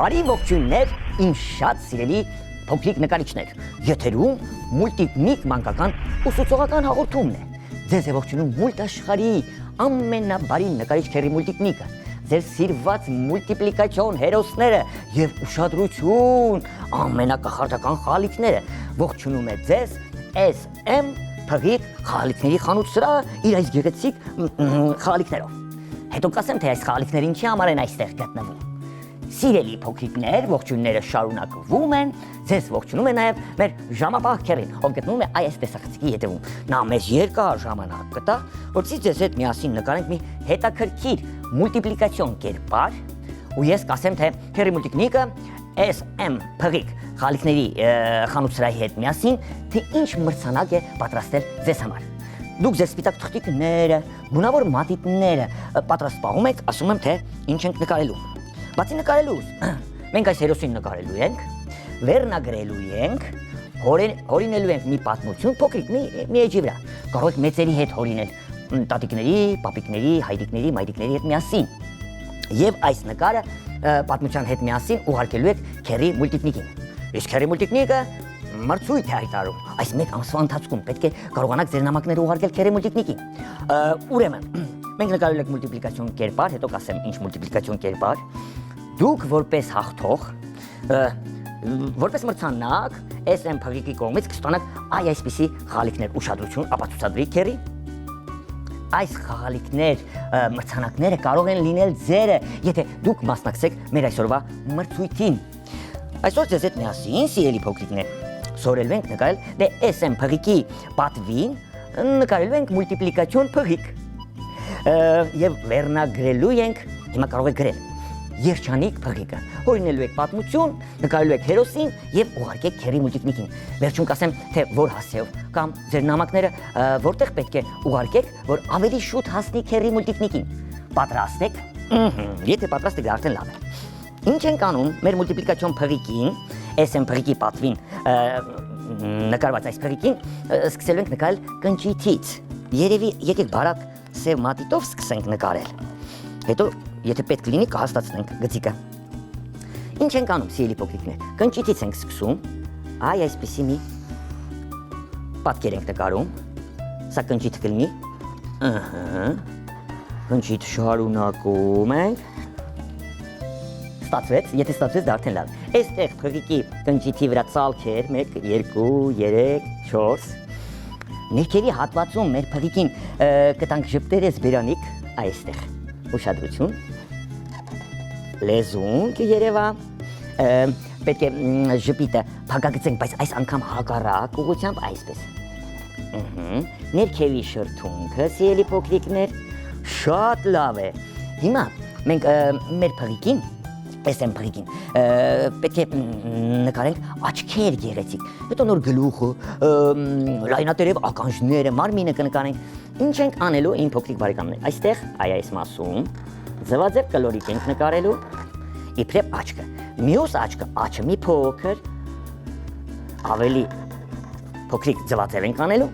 Բարի ողջույններ, իմ շատ սիրելի փոքրիկ նկարիչներ։ Եթերում մուլտիպնիկ մանկական ուսուցողական հաղորդումն է։ Ձեզ է ողջունում մուլտաշխարհի ամենաբարի նկարիչ Քերի Մուլտիպնիկը։ Ձեր սիրված մուլտիպլիկացիոն հերոսները եւ ուշադրություն ամենակախարդական խաղալիքները։ Ողջունում է ձեզ SM Փղիկ խաղալիքների խանութ սրա իր այս գեղեցիկ խաղալիքներով։ Հետո կասեմ, թե այս խաղալիքները ինչի համար են այստեղ գտնվում։ Սիրելի փոքրիկներ, ողջույնները շարունակվում են, ձեզ ողջունում է նաև մեր ժամապահ Քերին, ով գտնվում է այս տեսախցիկի ետևում։ Նա մեզ երկար ժամանակ կտա, որպեսզի ձեզ հետ միասին նկարենք մի հետաքրքիր մուլտիպլիկացիոն կերպար, ու ես կասեմ, թե Քերի Մուլտիպնիկը SM Փղիկ խաղալիքների խանութսրահի հետ միասին, թե ինչ մրցանակ է պատրաստել ձեզ համար։ Դուք ձեր սպիտակ թղթիկները, գունավոր մատիտները պատրաստ պահում եք, ասում եմ, թե ինչ ենք նկարելու։ Բացի նկարելուց, մենք այս հերոսին նկարելու ենք, վերնագրելու ենք, հորինելու ենք մի պատմություն, փոքրիկ մի էջի վրա։ Կարող եք մեծերի հետ հորինել, տատիկների, պապիկների, հայրիկների, մայրիկների հետ միասին։ Եվ այս նկարը պատմության հետ միասին ուղարկելու եք Քերի Մուլտիպնիկին։ Իսկ Քերի Մուլտիպնիկը մրցույթ է հայտարարում։ Այս մեկ ամսվա ընթացքում պետք է կարողանաք ձեր նամակները ուղարկել Քերի Մուլտիպնիկին։ Ուրեմն, մենք նկարելու ենք մուլտիպլիկացիոն կերպար, հետո կասեմ ինչ մուլտիպլիկացիոն կերպար։ Դուք որպես հաղթող, որպես մրցանակ, SM Փղիկի կողմից կստանաք այսպիսի խաղալիքներ, ուշադրություն, ապացուցադրի Քերի։ Այս խաղալիքներ, մրցանակները կարող են լինել ձերը, եթե դուք մասնակցեք մեր այսօրվա մրցույթին։ Այսօր ձեզ հետ միասին, սիրելի փոքրիկներ, սովորելու ենք նկարել SM Փղիկի պատվին, նկարելու ենք մուլտիպլիկացիոն փղիկ։ Եվ վերնագրելու ենք, հիմա կարող եք գրել երջանիկ փղիկը, հորինելու եք պատմություն, նկարելու եք հերոսին եւ ուղարկեք Քերի Մուլտիպնիկին։ Վերջում կասեմ, թե որ հասցեով կամ ձեր նամակները որտեղ պետք է ուղարկեք, որ ավելի շուտ հասնի Քերի Մուլտիպնիկին։ Պատրաստ եք։ Եթե պատրաստ եք, արդեն լավ է։ Ինչ ենք անում մեր մուլտիպլիկացիոն փղիկին, SM Փղիկի պատվին նկարված այս փղիկին, սկսելու ենք նկարել կնճիթից։ Երևի եկեք բարակ սև մատիտով սկսենք նկարել։ Հետո եթե պետք լինի կհաստացնենք գծիկը։ Ինչ ենք անում, սիրելի փոքրիկներ։ Կնճիթից ենք սկսում, այսպիսի մի պատկեր ենք նկարում։ Սա կնճիթ կլինի։ Կնճիթ շարունակում ենք։ Ստացվեց, եթե ստացվեց, դա արդեն լավ։ Այստեղ փղիկի կնճիթի վրա ցալքեր 1, 2, 3, 4։ Ներքերի հատվածում մեր փղիկին կտանք ժպտերես բերանիկ, այստեղ։ Ուշադրություն։ Լեզուն կերևա, պետք է ժպիտը փակագծենք, բայց այս անգամ հակառակ ուղղությամբ այսպես։ Ներքևի շրթունքը, սիրելի փոքրիկներ, շատ լավ է։ Հիմա մենք մեր փղիկին, SM Փղիկին, պետք է նկարենք աչքեր գեղեցիկ, հետո նոր գլուխը, լայնատերև ականջները, մարմինը կնկարենք։ Ինչ ենք անելու, իմ փոքրիկ բարեկամներ, այստեղ այս մասում ձվաձև կլորիկ ենք նկարելու, իբրև աչքը, մյուս աչքը մի փոքր, ավելի փոքրիկ ձվաձև ենք անելու,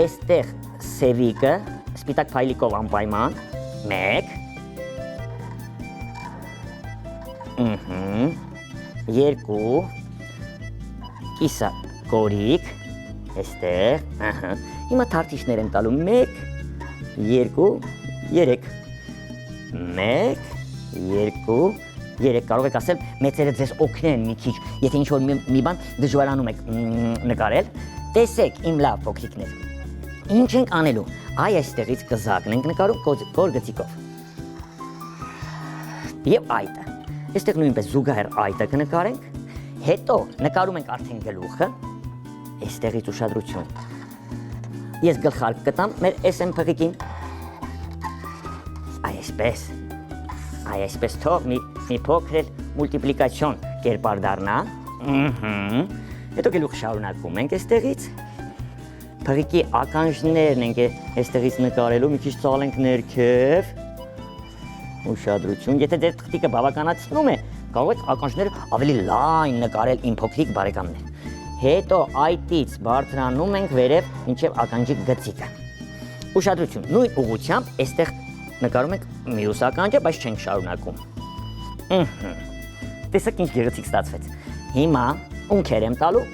այստեղ սևիկը, սպիտակ փայլիկով անպայման, 1, 2, կիսա կորիկ, այստեղ, հիմա թարթիշներ են տալու, 1, 2, 3, 1, 2, 3, կարող եք ասել, մեծերը ձեզ օգնեն մի քիչ, եթե ինչ-որ մի բան դժվարանում եք նկարել, տեսեք իմ լավ փոքրիկներ, ինչ ենք անելու, այստեղից կզակն ենք նկարում կոր գծիկով և այտը, այստեղ նույնպես զուգահեռ այտը կնկարենք, հետո նկարում ենք արդեն գլուխը, այստեղից ուշադրություն, ես գլխարկ կտամ մեր SM Փղիկին, այսպես թող մի փոքր մուլտիպլիկացիոն կերպար դառնա, Հետո գլուխ շարունակում ենք այստեղից։ Փղիկի ականջներն ենք այստեղից նկարելու, մի քիչ ծալենք ներքև։ Ուշադրություն, եթե ձեր թղթիկը բավականացնում է, կարող եք ականջները ավելի լայն նկարել իմ փոքրիկ բարեկամներ։ Հետո այդից բարձրանում ենք վերև մինչև ականջի գծիկը։ Ուշադրություն, նույն ուղղությամբ այստեղ նկարում ենք մյուս ականջը, բայց չենք շարունակում։ Տեսեք ինչ գեղեցիկ ստացվեց։ Հիմա ունքեր եմ տալու։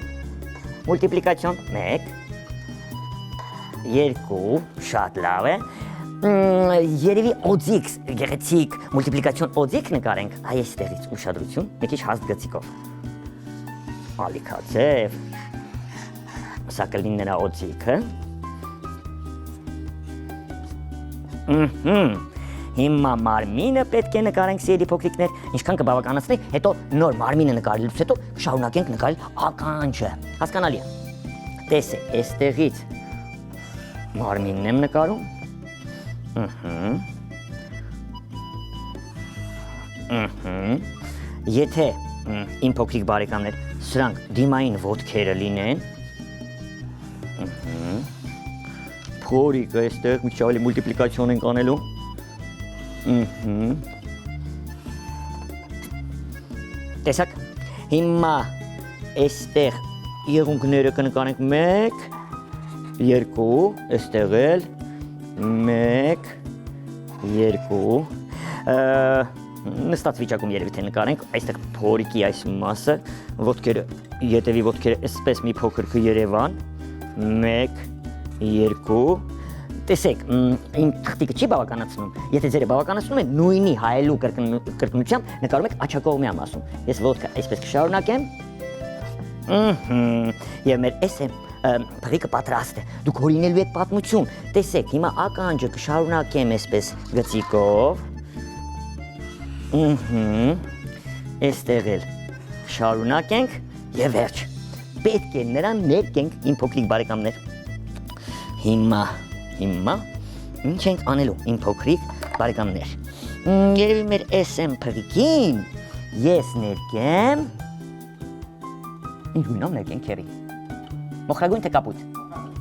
Մուլտիպլիկացիոն 1 2, շատ լավ է։ Երևի օձիք, գեղեցիկ մուլտիպլիկացիոն օձիք նկարենք այստեղից, ուշադրություն, մի քիչ հաստ գծիկով։ Ալիքաձև, սա կլինի նրա օձիքը։ Հիմա մարմինը պետք է նկարենք սիրելի փոքրիկներ, ինչքան կբավականացնի, հետո նոր մարմինը նկարելուց հետո շարունակենք նկարել ականջը։ Հասկանալի է։ Տեսեք, այստեղից մարմինն եմ նկարում։ Եթե իմ փոքրիկ բարեկամներ սրանք դիմային ոտքերը լինեն, փորիկը այստեղ մի քիչ ավելի մուլտիպլիկացիոն ենք անելու։ Տեսակ, հիմա այստեղ եղունգները կնկարենք 1, 2, այստեղ էլ 1, 2, նստած վիճակում երևի թե նկարենք, այստեղ փորիկի այս մասը, ոտքերը, ետևի ոտքերը այսպես մի փոքր կերևան, 1, 2, տեսեք, իմ թղթիկը չի բավականացնում, եթե ձերը բավականացնում է, նույնի հայելու կրկնությամբ նկարում եք աչակողմյա մասում, ես ոտքը այսպես կշարունակեմ, և մեր SM փղիկը պատրաստ է, դուք հորինելու եք պատմություն, տեսեք, հիմա ականջը կշարունակեմ այսպես գծիկով, այստեղ էլ շարունակենք և վերջ, պետք է նրան ներկենք իմ փոքրիկ բարեկամներ, հիմա, ինչ ենք անելու իմ փոքրիկ բարեկամներ, երևի մեր SM փղիկին ես ներկեմ, ինչ գույնով ներկենք քերի, մոխրագույն թե կապույտ,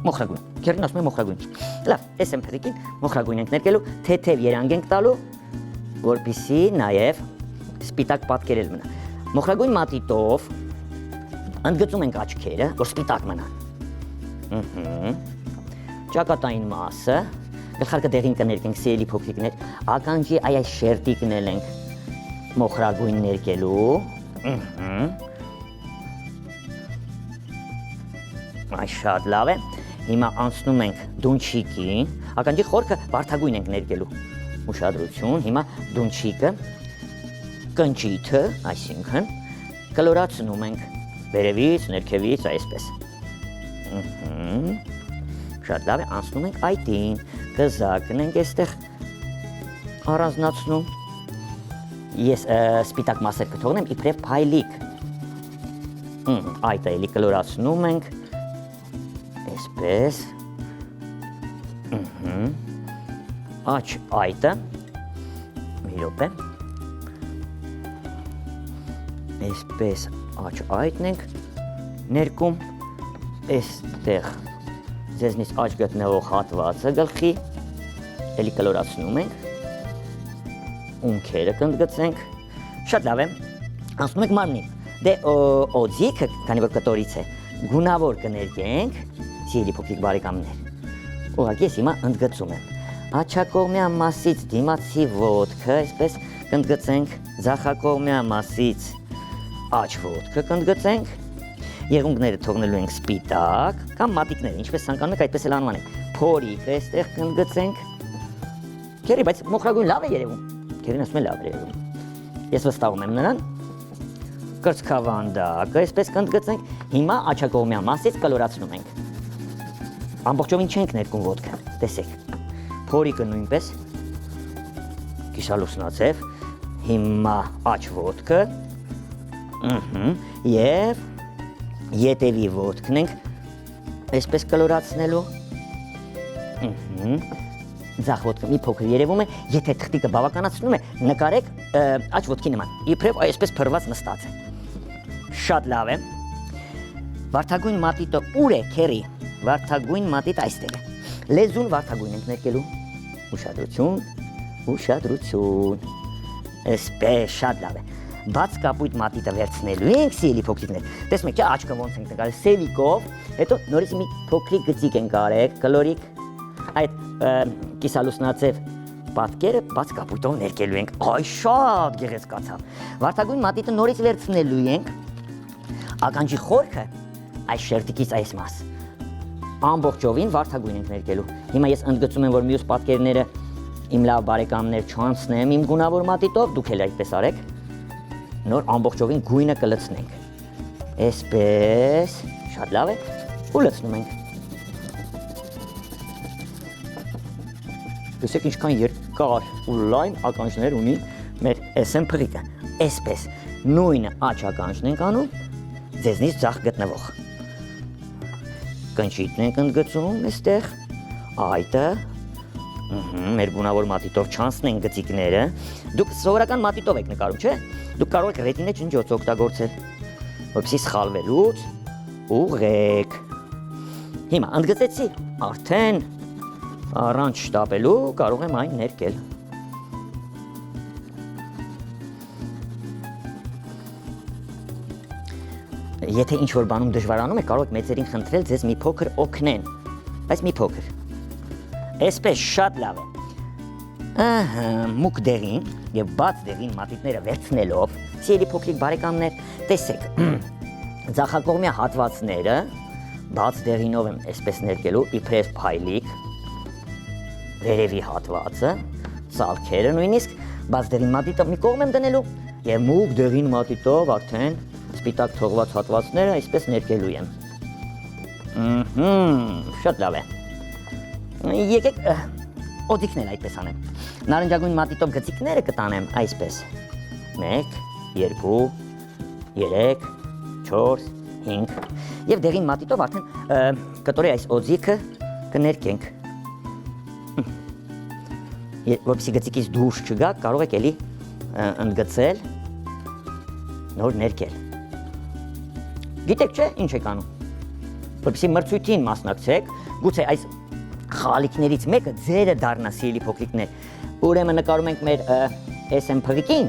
մոխրագույն, քերին ասում է մոխրագույն, լավ, SM փղիկին մոխրագույն ենք ներկելու, թեթև երանգ ենք տալու, որպեսզի նաև սպիտակ պատկերել մնա, մոխրագույն մատիտով ընդգծում ենք աչքերը, որ սպիտակ մնան, ճակատային մասը, գլխարկը դեղին կներկենք սիրելի փոքրիկներ, ականջի այս շերտիկն էլ ենք մոխրագույն ներկելու, այս շատ լավ է, հիմա անցնում ենք դունչիկին, ականջի խորքը վարդագույն ենք ներկելու, ուշադրություն, հիմա դունչիկը, կնճիթը, այսինքն, կլորացնում ենք վերևից, ներքևից, այսպես, շատ լավ է, անցնում ենք այդին, կզակն ենք այստեղ առանձնացնում, ես սպիտակ մասեր կթողնեմ իբրև փայլիկ, այդը էլի կլորացնում ենք, այսպես, աչ այդը, մի րոպե, այսպես աչ այդն ենք ներկում, այստեղ ձեզնից աչ գտնվող հատվածը գլխի, էլի կլորացնում ենք, ունքերը կընդգծենք, շատ լավ է, անցնում ենք մարմնին, դե օձիքը, քանի որ կտորից է, գունավոր կներկենք, սիրելի փոքրիկ բարեկամներ, ուղղակի ես հիմա ընդգծում եմ, աչակողմյա մասից դիմացի ոտքը, այսպես կընդգծենք, ձախակողմյա մասից աչ ոտքը կընդգծենք, եղունգները թողնելու ենք սպիտակ, կամ մատիկները, ինչպես ցանկանում եք, այդպես էլ անվանենք, փորիկը այստեղ կընդգծենք, քերի, բայց մոխրագույն լավ է երևում, քերին ասում է լավ է երևում, ես վստահում եմ նրան, կրծքավանդակը այսպես կընդգծենք, հիմա աչակողմյա մասից կլորացնում ենք, ամբողջովին չենք ներկում ոտքը, տեսեք, փորիկը նույնպես, կիսալուսնաձև, հիմա աչ ոտքը, և ետևի ոտքն ենք այսպես կլորացնելու, ձախ ոտքը մի փոքր երևում է, եթե թղթիկը բավականացնում է, նկարեք աչ ոտքի նման, իբրև այսպես փրված նստած է, շատ լավ է։ Վարդագույն մատիտը ուր է, քերի։ Վարդագույն մատիտ այստեղ է։ Լեզուն վարդագույն ենք ներկելու։ Ուշադրություն։ Էսպես շատ լավ է։ Բաց կապույտ մատիտը վերցնելու ենք, սիրելի փոքրիկներ։ Տեսնում եք, աչքը ոնց ենք նկարել սևիկով, հետո նորից մի փոքրիկ գծիկ ենք արել, կլորիկ։ Այդ կիսալուսնաձև պատկերը բաց կապույտով ներկելու ենք։ Այ շատ գեղեցկացավ։ Վարդագույն մատիտը նորից վերցնելու ենք։ Ականջի խորքը այս շերտիկից այս մաս ամբողջովին վարդագույն ենք ներկելու։ Հիմա ես ընդգծում եմ, որ մյուս պատկերները իմ լավ բարեկամներ չանցնեմ իմ գունավոր մատիտով, դուք էլ այդպես արեք։ Նոր ամբողջովին գույնը կլցնենք։ Էսպես, շատ լավ է, ու լցնում ենք։ Տեսեք ինչքան երկար ու լայն ականջներ ունի մեր SM փղիկը։ Էսպես, նույնը աջ ականջն ենք անում, ձեզնից ձախ գտնվող։ Կնճիթն ենք ընդգծում այստեղ, այդը, մեր գունավոր մատիտով չանցնենք գծիկները, դուք սովորական մատիտով եք նկարում, չէ՞, դուք կարող եք ռետինե ջնջոց օգտագործել, որպեսզի սխալվելուց ուղղեք։ Հիմա ընդգծեցի, արդեն առանց շտապելու կարող եմ այն ներկել։ Եթե ինչ-որ բանում դժվարանում եք, կարող եք մեծերին խնդրել ձեզ մի փոքր օգնեն, բայց մի փոքր։ Էսպես շատ լավ է։ Մուկ դեղին եւ բաց դեղին մատիտները վերցնելով, սիրելի փոքրիկ բարեկամներ, տեսեք, ձախակողմյա հատվածները բաց դեղինով եմ այսպես ներկելու, իբրև փայլիկ, վերևի հատվածը, ծալքերը նույնիսկ, բաց դեղին մատիտը մի կողմ եմ դնելու եւ մուկ դեղին մատիտով արդեն սպիտակ թողված հատվածները այսպես ներկելու եմ։ Շատ լավ է։ Եկեք օդիկն էլ այդպես անեմ։ Նարնջագույն մատիտով գծիկները կտանեմ այսպես։ 1, 2, 3, 4, 5 եւ դեղին մատիտով արդեն կտորի այս օձիկը կներկենք։ Որպեսզի գծիկից դուրս չգա, կարող եք էլի ընդգծել, նոր ներկել։ Գիտեք չէ, ինչ եք անում, որպեսզի մրցույթին մասնակցեք, գուցե այս խալիքներից մեկը ձերը դառնա սիրելի փոքրիկներ, ուրեմն նկարում ենք մեր SM փղիկին,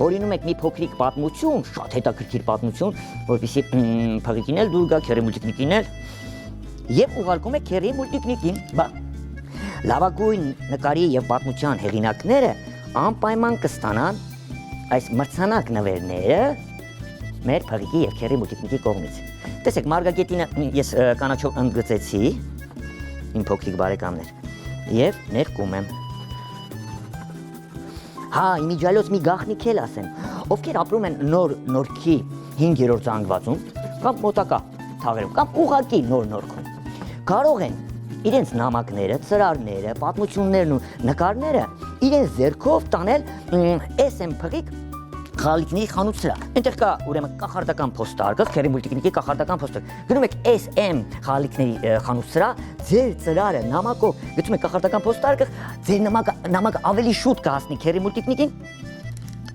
հորինում եք մի փոքրիկ պատմություն, շատ հետաքրքիր պատմություն, որպեսզի փղիկին էլ դուր գա, քերի մուլտիկնիկին էլ, եւ ուղարկում եք քերի մուլտիկնիկին, բա լավագույն նկարի եւ պատմության հեղինակները անպայման կստանան այս մրցանակ նվերները մեր փղիկի եւ քերի մուլտիկնիկի կողմից։ Տեսեք, մարգագետինը ես կանաչով ընդգծեցի, իմ փոքրիկ բարեկամներ, եւ ներկում եմ։ Հա, իմիջիալոց մի գաղտնիք էլ ասեմ, ովքեր ապրում են Նորքի 5-րդ զանգվածում, կամ մոտակա թաղերում, կամ ուղղակի Նորքում, կարող են իրենց նամակները, ծրարները, պատմություններն ու նկարները իրենց ձեռքով տանել SM փղիկ խալիքների խանութ սրա։ Այնտեղ կա ուրեմն կախարդական փոստարկղ, քերի մուլտիկնիկի կախարդական փոստարկղ։ Գնում եք SM խալիքների խանութ սրա, ձեր ծրարը նամակով գցում եք կախարդական փոստարկղ, ձեր նամակը ավելի շուտ կհասնի քերի մուլտիկնիկին,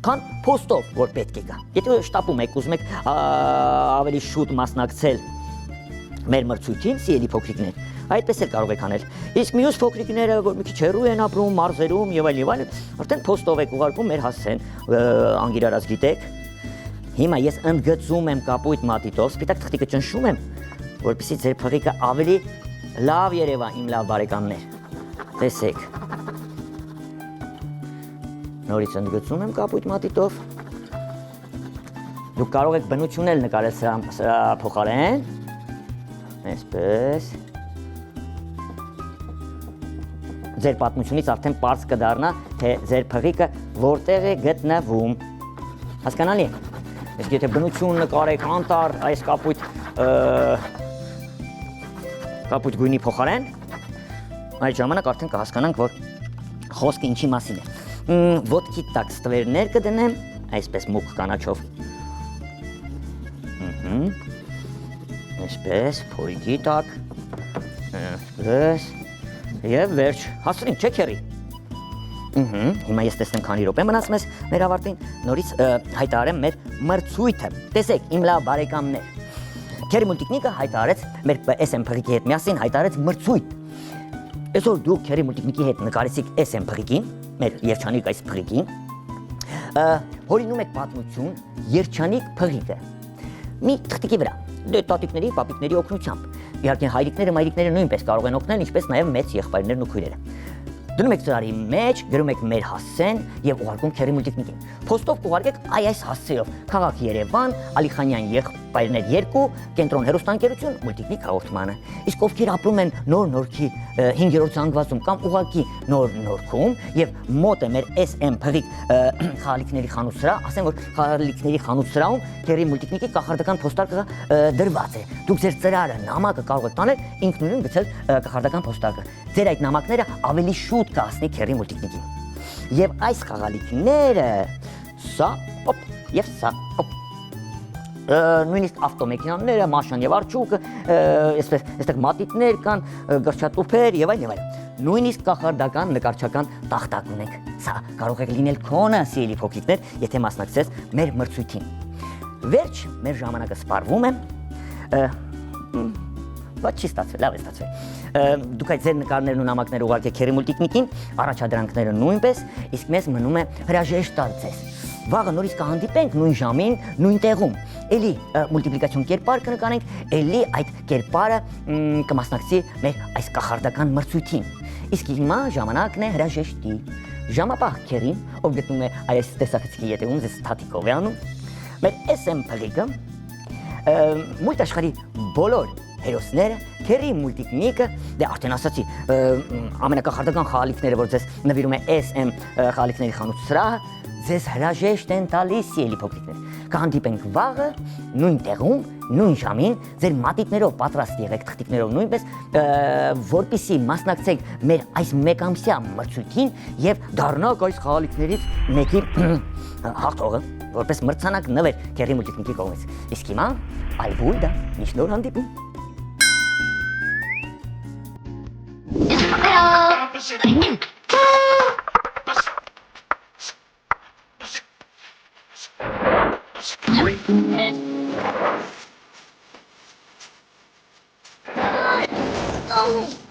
քան փոստով, որ պետք է գա։ Եթե շտապում եք, ուզում եք ավելի շուտ մասնակցել մեր մրցույթին, սիրելի փոքրիկներ, այդպես էլ կարող եք անել։ Իսկ մյուս փոքրիկները, որ մի քիչ հեռու են ապրում, մարզերում եւ այլն, արդեն փոստով եք ուղարկում մեր հասցեն, անգիրարած գիտեք։ Հիմա ես ընդգծում եմ կապույտ մատիտով, սպիտակ թղթիկը ճնշում եմ, որպեսզի ձեր փղիկը ավելի լավ երևա, իմ լավ բարեկամներ։ Տեսեք։ Նորից ընդգծում եմ կապույտ մատիտով։ Դուք կարող եք բնություն էլ նկարել սրա փոխարեն։ Այսպես։ Ձեր պատմությունից արդեն պարզ կդառնա, թե ձեր փղիկը որտեղ է գտնվում։ Հասկանալի է։ Իսկ եթե բնություն նկարեք անտառ այս կապույտ գույնի փոխարեն, այդ ժամանակ արդեն կհասկանանք, որ խոսքը ինչի մասին է։ Ոտքի տակ ստվերներ կդնեմ, այսպես մուգ կանաչով։ Այսպես, փորիկի տակ, այսպես, և վերջ, հասրինք, չէ քերի։ Հիմա ես տեսնեմ քանի րոպե մնաց մեր ավարտին, նորից հայտարարեմ մեր մրցույթը։ Տեսեք, իմ լավ բարեկամներ։ Քերի Մուլտիկնիկը հայտարարեց մեր SM փղիկի հետ միասին հայտարարեց մրցույթ։ Այսօր դուք Քերի Մուլտիկնիկի հետ նկարեցիք SM փղիկին, մեր երջանիկ այս փղիկին։ Հորինում եք պատմություն երջանիկ փղիկը։ Մի թղթիկի վրա, տատիկների, պապիկների օգնությամբ։ Իհարկե հայրիկները, մայրիկները նույնպես կարող են օգնել, ինչպես նաև մեծ եղբայրներն ու քույրերը։ Դնում եք ծրարի մեջ, գրում եք մեր հասցեն եւ ուղարկում Քերի Մուլտիկնիկին։ Փոստով կուղարկեք այս հասցեով. Քաղաք Երևան, Ալիխանյան եղբայրներ 2, կենտրոն հեռուստաընկերություն, Մուլտիկնիկ հաղորդմանը։ Իսկ ովքեր ապրում են Նոր Նորքի 5-րդ զանգվածում կամ ուղակի Նոր Նորքում եւ մոտ է մեր SM փղիկ խաղալիքների խանութսրահ, ասեմ որ խաղալիքների խանութսրահում Քերի Մուլտիկնիկի կախարդական փոստարկը դրված է։ Դուք ձեր ծրարը, նամակը կարող եք տանել ինքնուրույն գցել կախարդական փոստարկը։ Ձեր այդ նամակները ավելի շուտ կհասնի Քերի Մուլտիկնիկին։ Եվ այս խաղալիքները սա եւ սա նույնիսկ ավտոմեքենաները, մաշան եւ արջուկը, այստեղ մատիտներ կան, գրչատուփեր եւ այլն եւ այլն։ Նույնիսկ կախարդական նկարչական տախտակ ունենք։ Սա կարող է լինել քոնը, սիրելի փոքրիկներ, եթե մասնակցես մեր մրցույթին։ Վերջ մեր ժամանակը սպառվում է։ Բայց չի ստացվել, լավ է ստացվել։ Դուք այդ ձեր նկարներն ու նամակները ուղարկեք Քերի Մուլտիկնիկին, առաջադրանքները նույնպես, իսկ մեզ մնում է հրաժեշտ տալ ձեզ։ Վաղը նորից կհանդիպենք նույն ժամին, նույն տեղում։ Էլի մուլտիպլիկացիոն կերպար կնկանենք, էլի այդ կերպարը կմասնակցի մեր այս կախարդական մրցույթին։ Իսկ հիմա ժամանակն է հրաժեշտի։ Ժամապահ Քերին, ով գտնում է այս տեսախցիկի ետևում, ձեզ թաթիկով է անում։ Մեր SM փղիկը մուլտ աշխարհի բոլոր հերոսները, Քերի Մուլտիկնիկը, դե արդեն ասացի, ամենակախարդական խաղալիքները, որ ձեզ նվիրում է SM խաղալիքների խանութսրահը, ձեզ հրաժեշտ են տալիս, ելի փոքրիկներ։ Կհանդիպենք վաղը, նույն տեղում, նույն ժամին, ձեր մատիտներով պատրաստ եղեք, թղթիկներով նույնպես, որպեսզի մասնակցեք մեր այս մեկամսյա մրցույթին եւ դառնաք այս խաղալիքներից մեկի հաղթողը, որպես մրցանակ նվեր Քերի Մուլտիկնիկի կողմից։ Իսկ հիմա այբուլդա, միշտ նոր հանդիպում։ Oh.